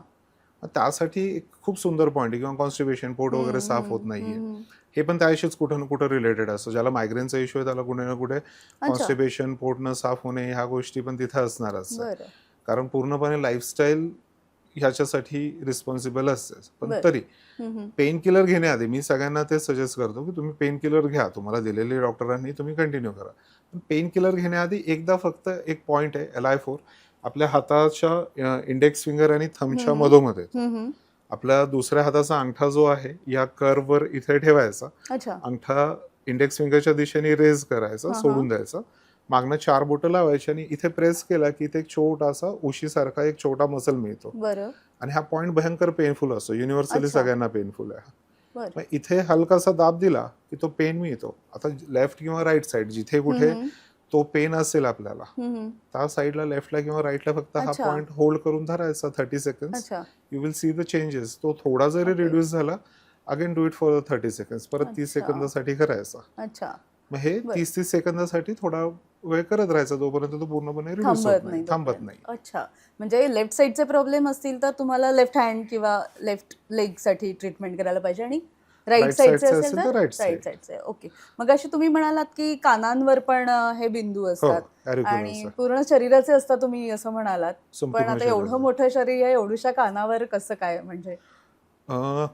मग त्यासाठी एक खूप सुंदर पॉईंट आहे, किंवा कॉन्स्टिपेशन, पोट हं, वगैरे साफ होत हं, नाहीये, हं, हं. हे पण त्याशीच कुठं ना कुठं रिलेटेड असतं. ज्याला मायग्रेनचा इश्यू आहे त्याला कुठे ना कुठे अच्छा. कॉन्स्टिपेशन, पोट न साफ होणे, ह्या गोष्टी पण तिथे असणारच आहे. बरं. कारण पूर्णपणे लाईफस्टाईल ह्याच्यासाठी रिस्पॉन्सिबल असते. पण बरं. तरी हं, हं. पेन किलर घेण्याआधी मी सगळ्यांना ते सजेस्ट करतो की तुम्ही पेन किलर घ्या, तुम्हाला दिलेले डॉक्टरांनी, तुम्ही कंटिन्यू करा. पण पेन किलर घेण्याआधी एकदा फक्त एक पॉईंट आहे, LI4, आपल्या हाताच्या इंडेक्स फिंगर आणि थंबच्या हं, हं. मधोमध येतो. हं, हं. आपल्या दुसऱ्या हाताचा अंगठा जो आहे या कर्ववर इथे ठेवायचा, अच्छा. अंगठा इंडेक्स फिंगरच्या दिशेने रेज करायचा, हां, हां. सोडून द्यायचा, मागणं 4 बोटं लावायची आणि इथे प्रेस केला की इथे एक छोटासा उशीसारखा एक छोटा मसल मिळतो. बरं. आणि हा पॉइंट भयंकर पेनफुल असतो, युनिव्हर्सली अच्छा. सगळ्यांना पेनफुल आहे. बरं. मग इथे हलकासा दाब दिला की तो पेन मिळतो. आता लेफ्ट किंवा राईट साईड जिथे कुठे तो पेन असेल आपल्याला त्या साईडला लेफ्टला किंवा राईटला फक्त हा अच्छा. पॉइंट होल्ड करून धरायचा 30 सेकंड्स. अच्छा. You will see the changes. तो थोडा जरी ओके. रिड्यूस झाला again do it for 30 seconds, परत 30 अच्छा. सेकंदासाठी करायचा. अच्छा. मग हे बरं. 30-30 सेकंदासाठी थोडा वेळ करत राहायचा जोपर्यंत तो पूर्णपणे रिड्यूस होत नाही, थांबत तोपर्यंत. नाही. अच्छा. म्हणजे लेफ्ट साईडचे प्रॉब्लेम असतील तर तुम्हाला लेफ्ट हँड किंवा लेफ्ट लेग साठी ट्रीटमेंट करायला पाहिजे आणि राईट राईट साईडचे साईडचे असेल असेल तर तर राईट राईट साईड. साईडचे. ओके. मग अशी तुम्ही म्हणालात की कानांवर पण हे बिंदू हो, असतात auricular आणि असं. पूर्ण शरीराचे असतात तुम्ही असं म्हणालात. पण संपूर्ण आता एवढं शरीराचं. मोठं शरीर आहे, एवढ्याशा कानावर कसं काय म्हणजे?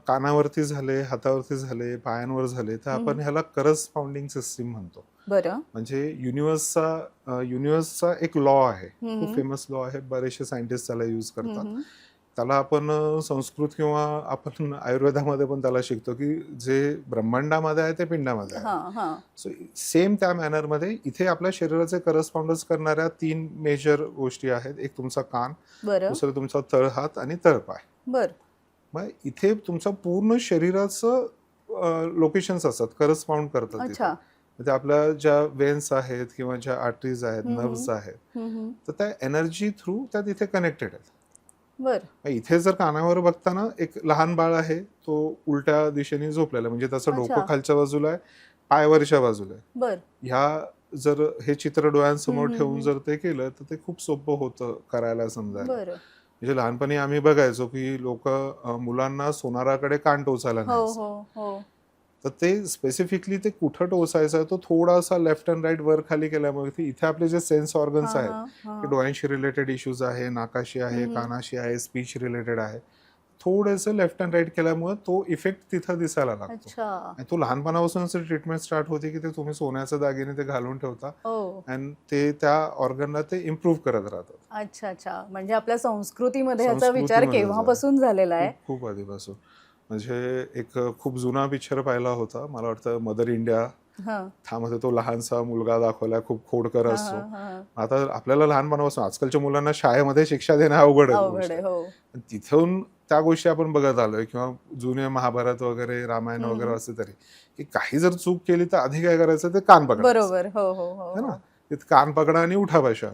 कानावरती झाले, हातावरती झाले, पायांवर झाले, तर आपण ह्याला करस्पॉन्डिंग सिस्टीम म्हणतो. बरं. म्हणजे युनिव्हर्सचा एक लॉ आहे, खूप फेमस लॉ आहे, बरेचसे सायंटिस्ट त्याला यूज करतात. त्याला आपण संस्कृत किंवा आपण आयुर्वेदामध्ये पण त्याला शिकतो की जे ब्रह्मांडामध्ये आहे ते पिंडामध्ये आहे. सो सेम त्या मॅनरमध्ये इथे आपल्या शरीराचे करस्पॉन्डन्स करणाऱ्या 3 मेजर गोष्टी आहेत. एक तुमचा कान, दुसरं तुमचा तळहात आणि तळपाय. बरं. मग इथे तुमचं पूर्ण शरीराचं लोकेशन्स असतात, करस्पॉन्ड करतात. अच्छा. म्हणजे आपल्या ज्या वेन्स आहेत किंवा ज्या आर्टरीज आहेत, नर्व्स आहेत, तर त्या एनर्जी थ्रू त्या तिथे कनेक्टेड आहेत. बरं. इथे जर कानावर बघताना एक लहान बाळ आहे, तो उलट्या दिशेने झोपलेला, म्हणजे त्याचं डोकं खालच्या बाजूला आहे, पाय वरच्या बाजूला आहे. बरं. ह्या जर हे चित्र डोळ्यांसमोर ठेवून जर ते केलं तर ते खूप सोपं होतं करायला, समजायला. म्हणजे लहानपणी आम्ही बघायचो की लोक मुलांना सोनाराकडे कान टोचायला नाही, तर ते स्पेसिफिकली ते कुठं टोचायचं, तो थोडासा लेफ्ट अँड राईट वर खाली केल्यामुळे इथे आपले जे सेन्स ऑर्गन्स आहेत, डोळ्यांशी रिलेटेड इश्यूज आहे, नाकाशी आहे, कानाशी आहे, स्पीच रिलेटेड आहे, थोडंसं लेफ्ट अँड राईट केल्यामुळे तो इफेक्ट तिथं दिसायला लागतो. आणि तो लहानपणापासूनच ट्रीटमेंट स्टार्ट होते की ते तुम्ही सोन्याच्या दागिने ते घालून ठेवता आणि ते त्या ऑर्गनला ते इम्प्रूव्ह करत राहतात. अच्छा अच्छा. म्हणजे आपल्या संस्कृतीमध्ये ह्याचा विचार केव्हापासून झालेला आहे? खूप आधीपासून. म्हणजे एक खूप जुना पिक्चर पाहिला होता, मला वाटतं मदर इंडिया. त्यामध्ये तो लहानसा मुलगा दाखवला, खूप खोडकर असतो. आता आपल्याला लहानपणापासून आजकालच्या मुलांना शाळेमध्ये शिक्षा देणं अवघड आहे. तिथून त्या गोष्टी आपण बघत आलोय, किंवा जुने महाभारत वगैरे, रामायण वगैरे असे तरी, की काही जर चूक केली तर आधी काय करायचं, ते कान पकडायचं. बरोबर. ना, ते कान पकडा आणि उठा बशा.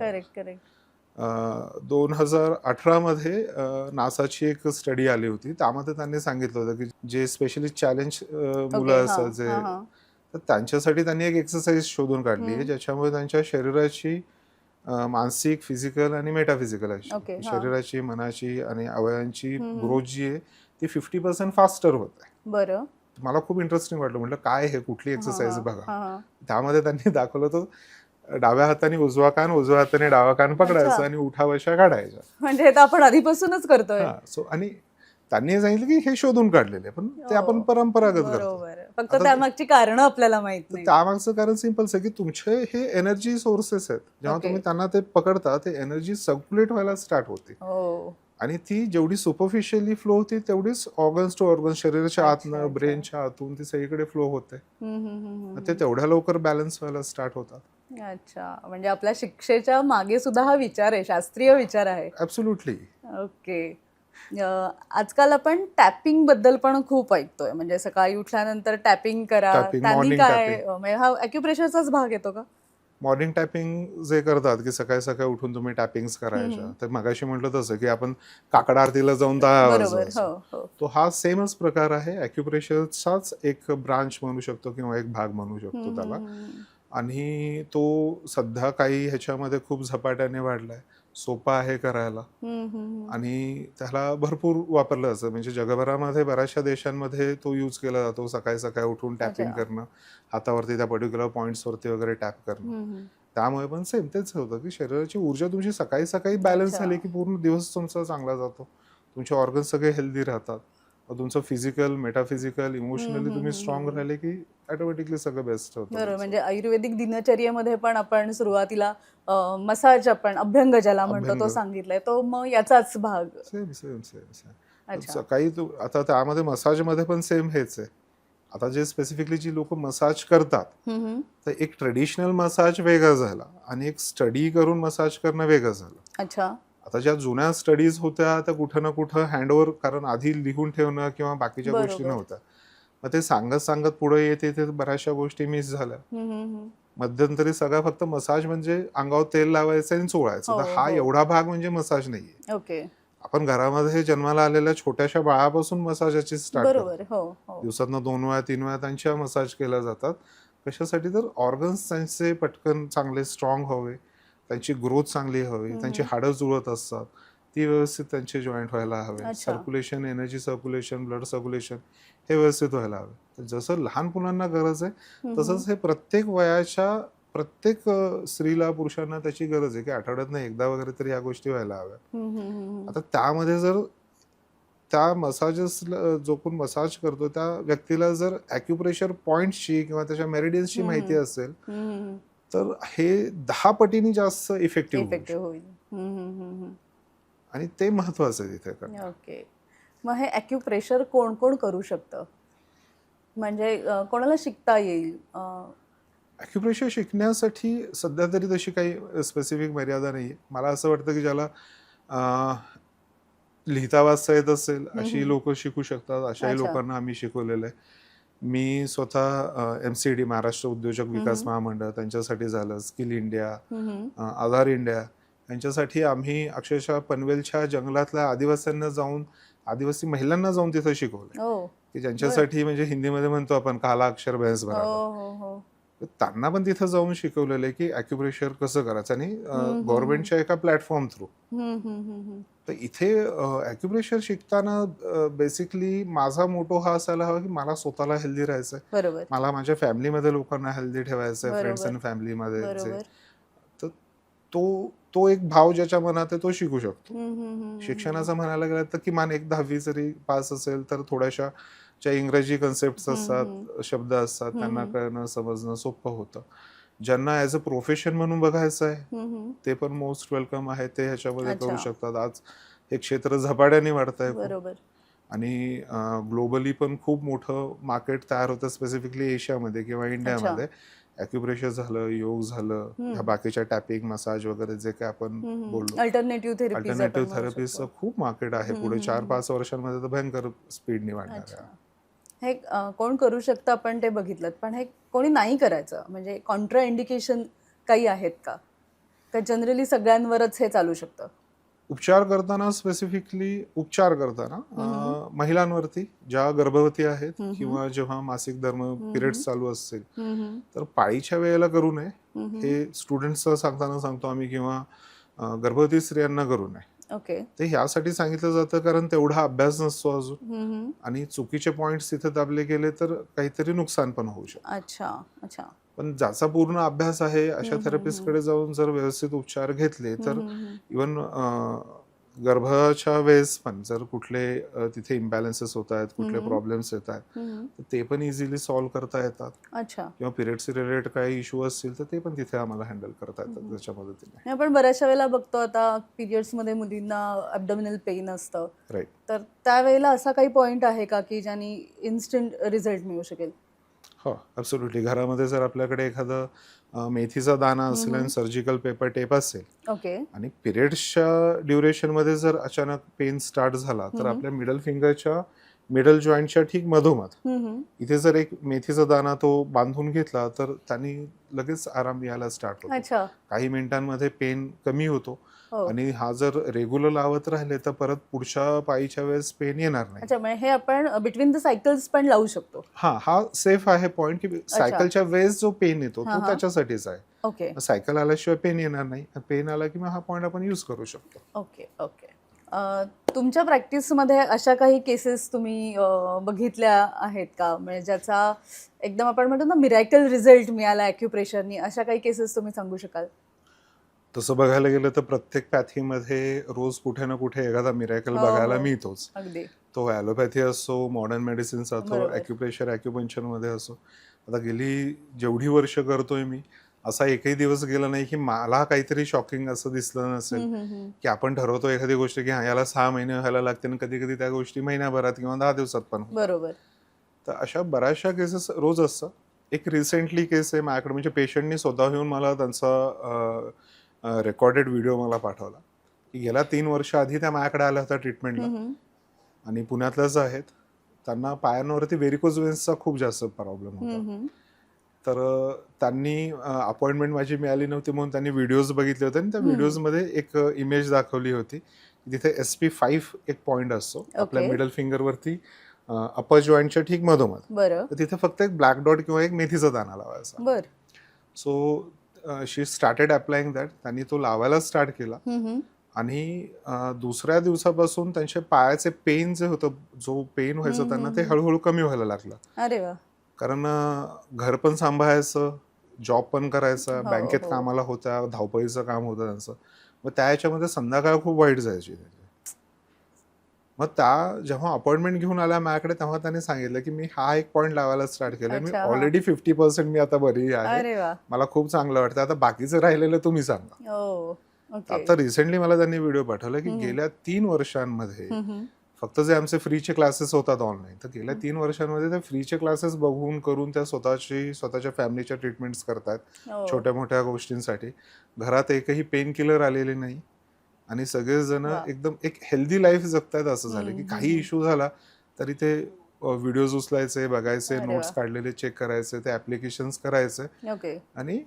2018 मध्ये नासाची एक स्टडी आली होती, त्यामध्ये त्यांनी सांगितलं होतं की जे स्पेशली चॅलेंज मुलं असतात जे, तर त्यांच्यासाठी त्यांनी एक एक्सरसाइज शोधून काढली आहे ज्याच्यामुळे त्यांच्या शरीराची मानसिक, फिजिकल आणि मेटाफिजिकल अशी शरीराची, मनाची आणि अवयवांची ग्रोथ जी आहे ती 50% फास्टर होत आहे. बरं. मला खूप इंटरेस्टिंग वाटलं, म्हटलं काय हे, कुठली एक्सरसाइज बघा. त्यामध्ये त्यांनी दाखवलं होतं डाव्या हाताने उजवा कान, उजव्या हाताने डावा कान पकडायचा आणि उठाबशा काढायच्या. म्हणजे हे तर आपण आधीपासूनच करतोय. सो आणि त्यांनी सांगितलं की हे शोधून काढलेले, पण ते आपण परंपरागत करतो. फक्त त्यामागची कारण आपल्याला माहित नाही. त्यामागचं कारण सिंपल्स आहे की तुमचे हे एनर्जी सोर्सेस आहेत, जेव्हा तुम्ही त्यांना ते पकडता ते एनर्जी सर्क्युलेट व्हायला स्टार्ट होते. आणि ती जेवढी सुपरफिशियली फ्लो होती तेवढीच ऑर्गन्स टू ऑर्गन्स, शरीराच्या आतनं, ब्रेनच्या आतून ती सगळीकडे फ्लो होते. ते तेवढ्या लवकर बॅलन्स व्हायला स्टार्ट होतात. अच्छा. म्हणजे आपल्या शिक्षेच्या मागे सुद्धा हा विचार आहे, शास्त्रीय विचार आहे. ऍब्सोल्युटली. ओके. आजकाल आपण टॅपिंग बद्दल पण खूप ऐकतोय, म्हणजे सकाळी उठल्यानंतर टॅपिंग करा, त्यांनी काय, हा ॲक्युप्रेशरचाच भाग येतो का? मॉर्निंग टॅपिंग जे करतात की सकाळी सकाळी उठून तुम्ही टॅपिंग्स करायच्या, तर मगाशी म्हटलं तसं की आपण काकड आरतीला जाऊन तो हा सेमच प्रकार आहे. ॲक्युप्रेशरचाच एक ब्रांच म्हणू शकतो किंवा एक भाग म्हणू शकतो त्याला. आणि तो सध्या काही ह्याच्यामध्ये खूप झपाट्याने वाढलाय, सोपा आहे करायला आणि त्याला भरपूर वापरलं जातं. म्हणजे जगभरामध्ये बऱ्याचशा देशांमध्ये तो यूज केला जातो, सकाळी सकाळी उठून टॅपिंग करणं, हातावरती त्या पर्टिक्युलर पॉइंट्सवरती वगैरे टॅप करणं. त्यामुळे पण सेम तेच होतं की शरीराची ऊर्जा तुमची सकाळी सकाळी बॅलन्स झाली की पूर्ण दिवस तुमचा चांगला जातो, तुमचे ऑर्गन्स सगळे हेल्दी राहतात, तुमचं फिजिकल, मेटाफिजिकल, इमोशनली तुम्ही स्ट्रॉंग राहिले की ऑटोमॅटिकली सगळं बेस्ट होतं. बरोबर. म्हणजे आयुर्वेदिक दिनचर्येमध्ये पण आपण सुरुवातीला मसाज, आपण अभ्यंग ज्याला म्हणतो, तो सांगितलाय, तो मग याचाच भाग. सेम. सकाळी आता त्यामध्ये मसाजमध्ये पण सेम हेच आहे आता जे स्पेसिफिकली जी लोक मसाज करतात, हम्म. तर एक ट्रेडिशनल मसाज वेगळा झाला आणि एक स्टडी करून मसाज करणं वेगळं झालं. अच्छा. आता ज्या जुन्या स्टडीज होत्या त्या कुठं ना कुठं हँडओव्हर, कारण आधी लिहून ठेवणं किंवा बाकीच्या गोष्टी बरोबर. नव्हत्या, मग ते सांगत सांगत पुढे येते ते बऱ्याचशा गोष्टी मिस झाल्या. मध्यंतरी सगळा फक्त मसाज म्हणजे अंगावर तेल लावायचं आणि चोळायचं, तर हा एवढा भाग म्हणजे मसाज नाहीये. ओके. आपण घरामध्ये जन्माला आलेल्या छोट्याशा बाळापासून मसाजाची स्टार्ट बरोबर. करतो. दिवसातनं 2 वेळा 3 वेळा त्यांच्या मसाज केल्या जातात. कशासाठी? तर ऑर्गन्स त्यांचे पटकन चांगले स्ट्रॉंग व्हावे, त्यांची ग्रोथ चांगली हवी, त्यांची हाडं जुळत असतात, ती व्यवस्थित त्यांचे जॉईंट व्हायला हवे, circulation, energy circulation, blood circulation हे व्यवस्थित व्हायला हवे. तर जसं लहान मुलांना गरज आहे तसंच हे प्रत्येक वयाच्या प्रत्येक स्त्रीला पुरुषांना त्याची गरज आहे की आठवड्यातनं एकदा वगैरे तरी या गोष्टी व्हायला हव्या. आता त्यामध्ये जर त्या मसाजेसला जो कोण मसाज करतो त्या व्यक्तीला जर ॲक्युप्रेशर पॉइंटची किंवा त्याच्या मेरिडियन्सची माहिती असेल तर हे 10 पटीने जास्त इफेक्टिव्ह होईल. आणि ते महत्वाचं आहे तिथे करणं. ओके. मग हे ॲक्युप्रेशर कोण कोण करू शकतं, म्हणजे कोणाला शिकता येईल? ॲक्युप्रेशर शिकण्यासाठी सध्या तरी तशी काही स्पेसिफिक मर्यादा नाही आहे. मला असं वाटतं की ज्याला लिहिता वाचता येत असेल अशी लोक शिकू शकतात. अशाही लोकांना आम्ही शिकवलेलं आहे. मी स्वतः MCD महाराष्ट्र उद्योजक विकास महामंडळ त्यांच्यासाठी झालं, स्किल इंडिया, आधार इंडिया यांच्यासाठी आम्ही अक्षरशः पनवेलच्या जंगलातल्या आदिवासींना जाऊन, आदिवासी महिलांना जाऊन तिथं शिकवलं की ज्यांच्यासाठी म्हणजे हिंदीमध्ये म्हणतो आपण काला अक्षर भैंस भरावा. त्यांना पण तिथं जाऊन शिकवलेलं आहे की ॲक्युप्रेशर कसं करायचं आणि गव्हर्नमेंटच्या एका प्लॅटफॉर्म थ्रू. तर इथे ॲक्युप्रेशर शिकताना बेसिकली माझा मोटो हा असायला हवा की मला स्वतःला हेल्दी राहायचंय, मला माझ्या फॅमिलीमध्ये लोकांना हेल्दी ठेवायचंय, फ्रेंड्स अँड फॅमिलीमध्ये. तर तो एक भाव ज्याच्या मनात आहे तो शिकू शकतो. शिक्षणाचं म्हणायला गेलं तर किमान एक 10वी जरी पास असेल तर थोड्याशा ज्या इंग्रजी कन्सेप्ट असतात, शब्द असतात, त्यांना कळणं समजणं सोपं होतं. ज्यांना ॲज अ प्रोफेशन म्हणून बघायचं आहे ते पण मोस्ट वेलकम आहे, ते ह्याच्यामध्ये करू शकतात. आज हे क्षेत्र झपाट्याने वाढत आहे आणि ग्लोबली पण खूप मोठं मार्केट तयार होतं, स्पेसिफिकली एशियामध्ये किंवा इंडियामध्ये. ॲक्युप्रेशर झालं, योग झालं, ह्या बाकीच्या टॅपिंग, मसाज वगैरे जे काय आपण बोललो, अल्टरनेटिव्ह थेरपीचं खूप मार्केट आहे. पुढे 4-5 वर्षांमध्ये तर भयंकर स्पीडने वाढणार आहे. हे कोण करू शकतं आपण ते बघितलं, पण हे कोणी नाही करायचं म्हणजे कॉन्ट्रा इंडिकेशन काही आहेत का जनरली सगळ्यांवरच हे चालू शकतं? उपचार करताना स्पेसिफिकली महिलांवरती ज्या गर्भवती आहेत किंवा जेव्हा मासिक धर्म पिरियड्स चालू असतील तर पाळीच्या वेळेला करू नये, हे स्टुडंट्सला सांगताना सांगतो आम्ही, किंवा गर्भवती स्त्रियांना करू नये. ते ह्यासाठी सांगितलं जातं कारण तेवढा अभ्यास नसतो अजून आणि चुकीचे पॉइंट्स तिथे दाबले गेले तर काहीतरी नुकसान पण होऊ शकतं. पण ज्याचा पूर्ण अभ्यास आहे अशा थेरपिस्टकडे जाऊन जर व्यवस्थित उपचार घेतले तर इवन गर्भाच्या वेळेस पण जर कुठले तिथे इम्बॅलन्सेस होत आहेत, कुठले प्रॉब्लेम्स येत आहेत ते पण इझिली सॉल्व्ह करता येतात. किंवा पिरियड्स रिलेटेड काही इश्यू असतील तर ते पण तिथे आम्हाला हँडल करता येतात त्याच्या मदतीने. आपण बऱ्याचशा वेळेला बघतो आता पिरियड्स मध्ये मुलींना ॲब्डोमिनल पेन असतं, राईट, तर त्यावेळेला असा काही पॉइंट आहे का की ज्याने इन्स्टंट रिझल्ट मिळू शकेल? हो, ॲब्सोल्युटली. घरामध्ये जर आपल्याकडे एखादं मेथीचा दाणा असेल आणि सर्जिकल पेपर टेप असेल आणि पिरियड्सच्या ड्युरेशन मध्ये जर अचानक पेन स्टार्ट झाला तर आपल्या मिडल फिंगरच्या मिडल जॉईंटच्या ठीक मधोमध इथे जर एक मेथीचा दाणा तो बांधून घेतला तर त्यांनी लगेच आराम यायला स्टार्ट होतो. काही मिनिटांमध्ये पेन कमी होतो आणि हा जर रेग्युलर लावत राहिले तर परत पुढच्या पाळीच्या वेळेस पेन येणार नाही. हे आपण बिटवीन द सायकल्स पण लावू शकतो. हा सेफ आहे पॉइंट की सायकलच्या वेळेस जो पेन येतो तो त्याच्यासाठीच आहे. सायकल आल्याशिवाय पेन येणार नाही, पेन आला की हा पॉइंट आपण यूज करू शकतो. तुमच्या प्रॅक्टिसमध्ये अशा काही केसेस तुम्ही बघितल्या आहेत का, म्हणजे ज्याचा एकदम आपण म्हणतो ना मिरॅकल रिझल्ट मिळाला ॲक्युप्रेशरनी, अशा काही केसेस तुम्ही सांगू शकाल? तसं बघायला गेलं तर प्रत्येक पॅथीमध्ये रोज कुठे ना कुठे एखादा मिरॅकल बघायला मिळतोच. तो ॲलोपॅथी असो, मॉडर्न मेडिसिन असो, ॲक्युप्रेशर ॲक्युपंक्चर मध्ये असो. आता गेली जेवढी वर्ष करतोय मी असा एकही दिवस गेला नाही की मला काहीतरी शॉकिंग असं दिसलं नसेल की आपण ठरवतो एखादी गोष्ट की याला 6 महिने व्हायला लागते आणि कधी कधी त्या गोष्टी महिन्याभरात किंवा 10 दिवसात पण. तर अशा बऱ्याचशा केसेस रोज असतात. एक रिसेंटली केस आहे माझ्याकडे, म्हणजे पेशंटनी स्वतः येऊन मला त्यांचा रेकॉर्डेड व्हिडिओ मला पाठवला की गेल्या 3 वर्ष आधी त्या माझ्याकडे आल्या होत्या ट्रीटमेंटला आणि पुण्यातल्याच आहेत. त्यांना पायांवरती व्हेरिकोज वेन्सचा खूप जास्त प्रॉब्लेम होता. तर त्यांनी अपॉइंटमेंट माझी मिळाली नव्हती म्हणून त्यांनी व्हिडिओज बघितले होते आणि त्या व्हिडिओजमध्ये एक इमेज दाखवली होती. तिथे SP5 एक पॉइंट असतो आपल्या मिडल फिंगरवरती अपर जॉईंटच्या ठीक मधोमध. तर तिथे फक्त एक ब्लॅक डॉट किंवा एक मेथीचा दाणा लावायचा. So she started applying that. त्यांनी तो लावायला स्टार्ट केला आणि दुसऱ्या दिवसापासून त्यांच्या पायाचे पेन जे होतं, जो पेन व्हायचं त्यांना, ते हळूहळू कमी व्हायला लागलं. अरे वा. कारण घर पण सांभाळायचं, जॉब पण करायचा, बँकेत कामाला होत्या, धावपळीचं काम होतं त्यांचं. मग त्या ह्याच्यामध्ये संध्याकाळ खूप वाईट जायची. मग त्या जेव्हा अपॉइंटमेंट घेऊन आल्या माझ्याकडे तेव्हा त्यांनी सांगितलं की मी हा एक पॉईंट लावायला स्टार्ट केला. मी ऑलरेडी 50% मी आता बरी आहे, मला खूप चांगलं वाटतं, आता बाकीचं राहिलेलं तुम्ही सांगा. आता रिसेंटली मला त्यांनी व्हिडिओ पाठवला की गेल्या 3 वर्षांमध्ये फक्त जे आमचे फ्रीचे क्लासेस होतात ऑनलाईन, तर गेल्या 3 वर्षांमध्ये ते फ्रीचे क्लासेस बघून करून त्या स्वतःच्या फॅमिलीच्या ट्रीटमेंट्स करतात छोट्या मोठ्या गोष्टींसाठी. घरात एकही पेन किलर आलेले नाही आणि सगळेजण एकदम एक हेल्दी लाईफ जगतायत. असं झालं की काही इश्यू झाला तरी ते व्हिडिओज उचलायचे, बघायचे, नोट्स काढलेले चेक करायचे, ते ऍप्लिकेशन्स करायचे आणि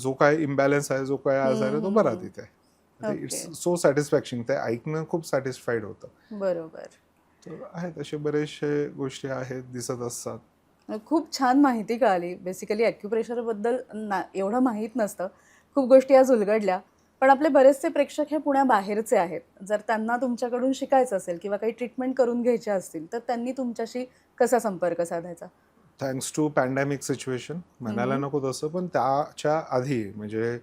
जो काय इम्बॅलन्स आहे, जो काय आजार आहे, तो बरा तिथे आहे. It's so satisfaction. ते ऐकणं खूप सॅटिस्फाईड होतं. बरोबर. तर आहेत असे बरेचसे गोष्टी आहेत, दिसत असतात. खूप छान माहिती कळाली. बेसिकली ॲक्युप्रेशर बद्दल एवढं माहीत नसतं. खूप गोष्टी आज उलगडल्या. पण आपले बरेचसे प्रेक्षक हे पुण्याबाहेरचे आहेत. जर त्यांना तुमच्याकडून शिकायचं असेल किंवा काही ट्रीटमेंट करून घ्यायचे असतील तर त्यांनी तुमच्याशी कसा संपर्क साधायचा? थँक्स टू पॅन्डेमिक सिच्युएशन म्हणायला नको तसं, पण त्याच्या आधी म्हणजे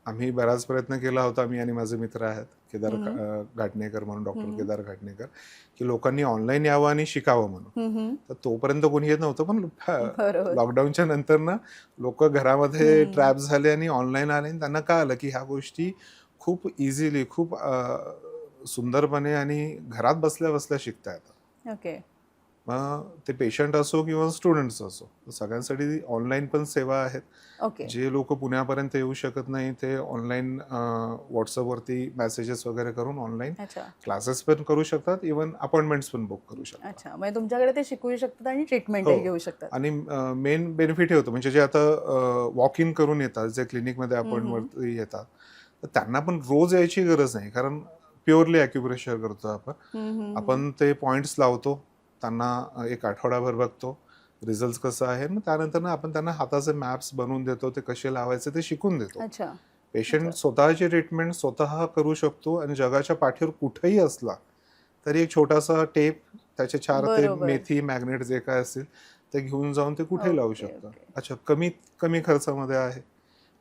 आम्ही बराच प्रयत्न केला होता, मी आणि माझे मित्र आहेत केदार घाटणेकर म्हणून, डॉक्टर केदार घाटणेकर, की लोकांनी ऑनलाईन यावं आणि शिकावं म्हणून. तर तोपर्यंत कोणी येत नव्हतं, पण लॉकडाऊनच्या नंतर ना लोक घरामध्ये ट्रॅप झाले आणि ऑनलाईन आले आणि त्यांना कळालं की ह्या गोष्टी खूप इझिली, खूप सुंदरपणे आणि घरात बसल्या बसल्या शिकता येतात. मग ते पेशंट असो किंवा स्टुडंट्स असो, सगळ्यांसाठी ऑनलाईन पण सेवा आहेत. जे लोक पुण्यापर्यंत येऊ शकत नाही ते ऑनलाईन व्हॉट्सअपवरती मेसेजेस वगैरे करून ऑनलाईन क्लासेस पण करू शकतात, इव्हन अपॉइंटमेंट्स पण बुक करू शकतात. अच्छा, म्हणजे तुमच्याकडे ते शिकू शकतात आणि ट्रीटमेंटही घेऊ शकतात. आणि मेन बेनिफिट हे होतं, म्हणजे जे आता वॉक इन करून येतात, जे क्लिनिकमध्ये अपॉइंटमेंट येतात, तर त्यांना पण रोज यायची गरज नाही, कारण प्युअरली ॲक्युप्रेशर करतो आपण ते पॉइंट्स लावतो, त्यांना एक आठवडाभर बघतो रिझल्ट कसं आहे, मग त्यानंतर आपण त्यांना हाताचे मॅप्स बनवून देतो, ते कसे लावायचे ते शिकून देतो. पेशंट स्वतःची ट्रीटमेंट स्वतः करू शकतो आणि जगाच्या पाठीवर कुठेही असला तरी एक छोटासा टेप, त्याचे 4 ते मेथी मॅग्नेट जे काय असतील ते घेऊन जाऊन ते कुठेही लावू शकतात. अच्छा, कमी खर्चामध्ये आहे.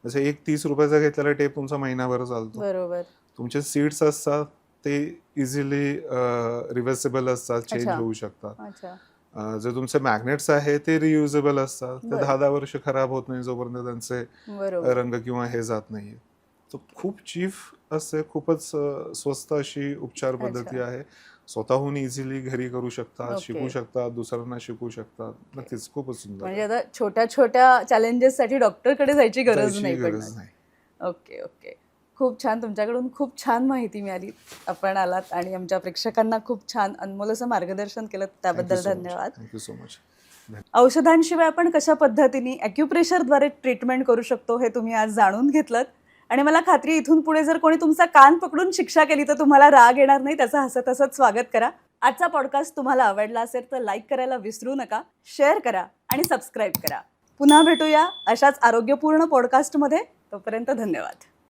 जसे एक 30 रुपयाचा घेतलेला टेप तुमचा महिनाभर चालतो. तुमचे सीट्स असतात ते इझिली रिव्हर्सेबल असतात, चेंज होऊ शकतात. जे तुमचे मॅग्नेट्स आहे ते रियुजेबल असतात, ते 10-10 वर्ष खराब होत नाही जोपर्यंत त्यांचे रंग किंवा हे जात नाहीये. तर खूप चीप असते, खूपच स्वस्त अशी उपचार पद्धती आहे. स्वतःहून इझिली घरी करू शकतात, शिकू शकतात, दुसऱ्यांना शिकू शकतात. नक्कीच खूपच सुंदर. म्हणजे आता छोट्या छोट्या चॅलेंजेस साठी डॉक्टरकडे जायची गरज नाही. ओके. खूप छान, तुमच्याकडून खूप छान माहिती मिळाली. आपण आलात आणि आमच्या प्रेक्षकांना खूप छान अनमोल असं मार्गदर्शन केलं, त्याबद्दल धन्यवाद. Thank you so much. औषधांशिवाय आपण कशा पद्धतीने ॲक्युप्रेशरद्वारे ट्रीटमेंट करू शकतो हे तुम्ही आज जाणून घेतलं आणि मला खात्री इथून पुढे जर कोणी तुमचा कान पकडून शिक्षा केली तर तुम्हाला राग येणार नाही, त्याचं हसत हसत स्वागत करा. आजचा पॉडकास्ट तुम्हाला आवडला असेल तर लाईक करायला विसरू नका, शेअर करा आणि सबस्क्राईब करा. पुन्हा भेटूया अशाच आरोग्यपूर्ण पॉडकास्टमध्ये. तोपर्यंत धन्यवाद.